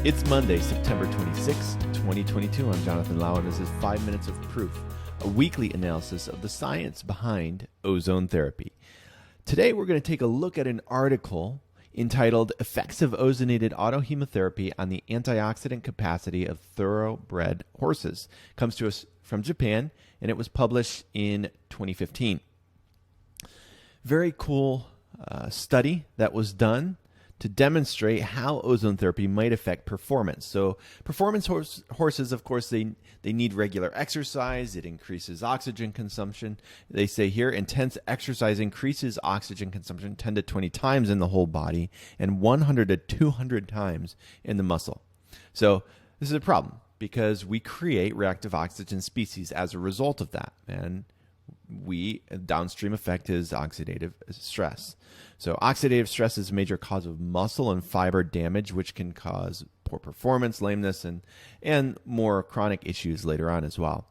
It's Monday, September 26, 2022. I'm Jonathan Lau, and this is 5 Minutes of Proof, a weekly analysis of the science behind ozone therapy. Today, we're going to take a look at an article entitled Effects of Ozonated Autohemotherapy on the Antioxidant Capacity of Thoroughbred Horses. It comes to us from Japan, and it was published in 2015. Very cool study that was done to demonstrate how ozone therapy might affect performance. So performance horses, of course, they need regular exercise. It increases oxygen consumption. They say here, intense exercise increases oxygen consumption 10 to 20 times in the whole body and 100 to 200 times in the muscle. So this is a problem because we create reactive oxygen species as a result of that. And downstream effect is oxidative stress. So oxidative stress is a major cause of muscle and fiber damage, which can cause poor performance, lameness, and more chronic issues later on as well.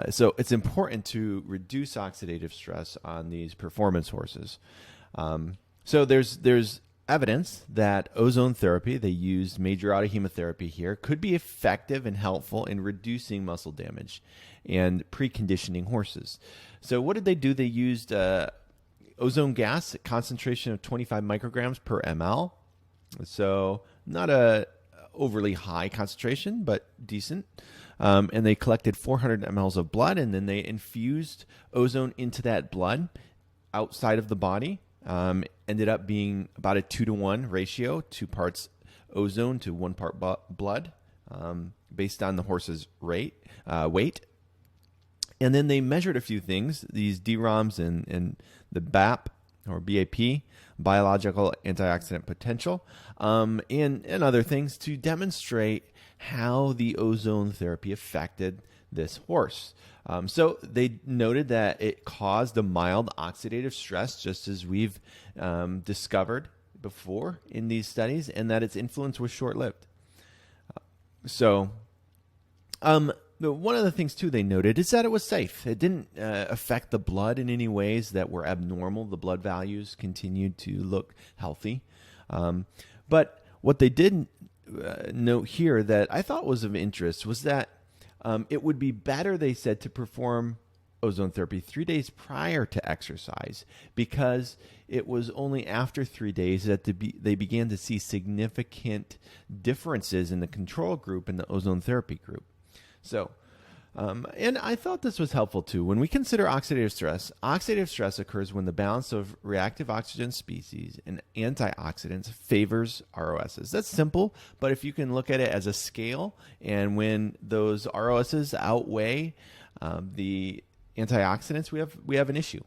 So it's important to reduce oxidative stress on these performance horses. So there's evidence that ozone therapy, they used major autohemotherapy here, could be effective and helpful in reducing muscle damage and preconditioning horses. So what did they do? They used ozone gas at concentration of 25 micrograms per ml. So not a overly high concentration, but decent. And they collected 400 mLs of blood, and then they infused ozone into that blood outside of the body. Ended up being about a 2-to-1 ratio, 2 parts ozone to 1 part blood, based on the horse's weight. And then they measured a few things, these DROMs and the BAP or BAP, biological antioxidant potential, and other things to demonstrate how the ozone therapy affected this horse. So they noted that it caused a mild oxidative stress, just as we've discovered before in these studies, and that its influence was short-lived. One of the things, too, they noted is that it was safe. It didn't affect the blood in any ways that were abnormal. The blood values continued to look healthy. But what they did note here that I thought was of interest was that it would be better, they said, to perform ozone therapy 3 days prior to exercise, because it was only after 3 days that they began to see significant differences in the control group and the ozone therapy group. So, and I thought this was helpful too. When we consider oxidative stress occurs when the balance of reactive oxygen species and antioxidants favors ROSs. That's simple, but if you can look at it as a scale, and when those ROSs outweigh the antioxidants, we have an issue.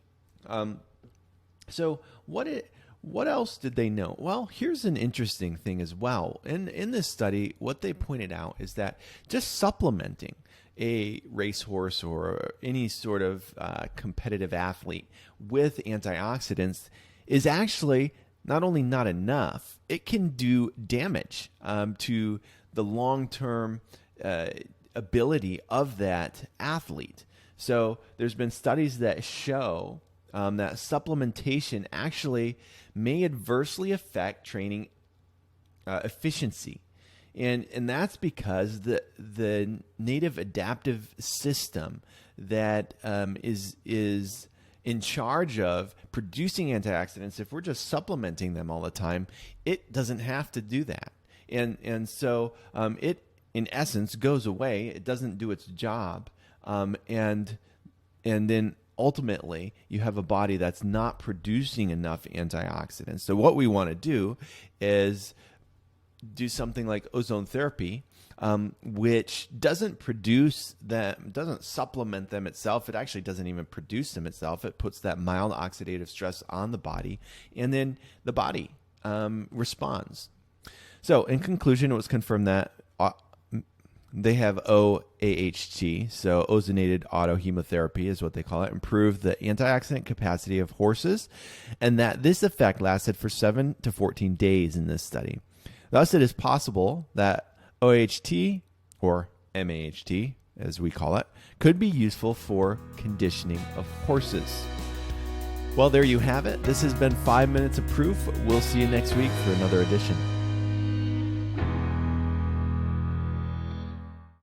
So what else did they know? Well, here's an interesting thing as well. In this study, what they pointed out is that just supplementing a racehorse or any sort of competitive athlete with antioxidants is actually not only not enough, it can do damage to the long-term ability of that athlete. So there's been studies that show that supplementation actually may adversely affect training efficiency. And that's because the native adaptive system that is in charge of producing antioxidants, if we're just supplementing them all the time, it doesn't have to do that. And so it, in essence, goes away. It doesn't do its job. And then ultimately, you have a body that's not producing enough antioxidants. So what we want to do is do something like ozone therapy, which doesn't produce them, doesn't supplement them itself. It actually doesn't even produce them itself. It puts that mild oxidative stress on the body, and then the body responds. So in conclusion, it was confirmed that they have OAHT, so ozonated autohemotherapy is what they call it, improved the antioxidant capacity of horses, and that this effect lasted for 7 to 14 days in this study. Thus, it is possible that OAHT, or MAHT, as we call it, could be useful for conditioning of horses. Well, there you have it. This has been 5 Minutes of Proof. We'll see you next week for another edition.